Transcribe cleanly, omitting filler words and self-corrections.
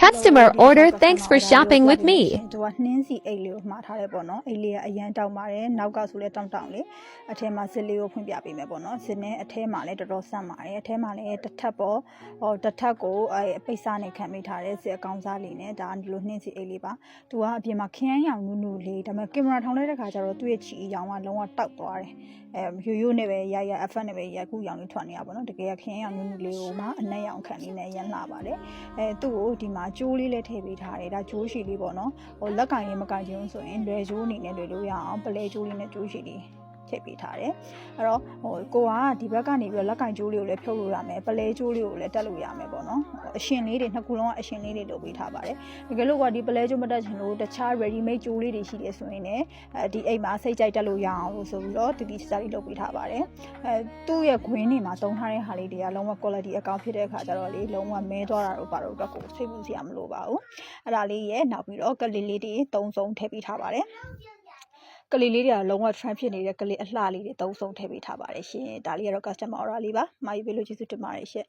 customer order. Thanks for shopping with me. သူကနှင်းစီအိတ်လေးကိုမှားထားတယ်ပေါ့နော်အိတ်လေးကအရန်တောက်ပါတယ်နောက်ကဆိုလဲတောင်းတောင်းလေးအထဲမှာစစ်လေးကိုဖွင့်ပြပေးမယ်ပေါ့နော်စစ်နဲ့အထဲမှာလည်းတော်တော်ဆန့်ပါတယ်အထဲမှာလည်းတစ်ထပ်ပေါ့တစ်ထပ်ကိုပိတ်စနဲ့ခံမိထားတဲ့စစ်အကောင်းစားလေးနဲ့ဒါဒီလိုနှင်းစီအိတ်လေးပါသူကအပြင်မှာခရမ်းရောင်နူးနူးလေးဒါပေမဲ့ကင်မရာထောင်လိုက်တဲ့ခါကျတော့သူ့ရဲ့ချီရောင်ကလုံးဝတောက်သွားတယ်ရိုးရိုးနဲ့ပဲရအဖက်နဲ့ပဲရခုရောင်လေးထွက်နေရပါတော့တကယ်ခင်းရောင်နူးနူးလေးကိုမှအနက်ရောင်ခံလေးနဲ့ရမ်းလာပါတယ်သူ့ကိုဒီမှာကျိုးလေးလည်းထည့်ပေးထားတယ်ဒါကျိုးရှည်လေးပေါ့နော်လက်ကင်လေးမကင်ချင်ဆိုရင်လွယ်ကျိုးအနေနဲ့လွယ်လို့ရအောင်ပလဲကျိုးလေးနဲ့ကျိုးရှည်လေးထည့်ပေးထားတယ်အဲ့တော့ကိုကဒီဘက်ကနေပြီးတော့လက်ကင်ကျိုးလေးကိုလည်းဖြုတ်လို့ရမယ်ပလဲကျိုးလေးကိုလည်းတက်လို့ရမယ်ပေါ့နော်အရှင်လေးတွေနှစ်ခုလုံးကအရှင်လေးတွေလုပ်ပေးထားပါတယ်တကယ်လို့ကဒီပလဲကျိုးမတက်ချင်လို့တခြား ready made ကျိုးလေးတွေရှိတယ်ဆိုရင်လည်းဒီအိမ်မှာစိတ်ကြိုက်တက်လို့ရအောင်လို့ဆိုပြီးတော့တီတီစတာလေးလုပ်ပေးထားပါတယ်သူ့ရဲ့ခွင်းတွေမှာသုံးထားတဲ့ဟာလေးတွေကလုံးဝ quality အကောင်းဖြစ်တဲ့အခါကျတော့လေလုံးဝမဲသွားတာတော့ပါတော့အတွက်ကိုစိတ်ပူစရာမလိုပါဘူးအဲ့ဒါလေးရဲ့နောက်ပြီးတော့ကလေးလေးတွေသုံးစုံထည့်ပေးထားပါတယ်ကလေးလေးတွေကလုံးဝ trend ဖြစ်နေတဲ့ကလေးအလှလေးတွေသုံးစုံထည့်ပေးထားပါတယ်ရှင်ဒါလေးကတော့ customer order လေးပါမှာယူပေးလို့ကျေးဇူးတင်ပါတယ်ရှင်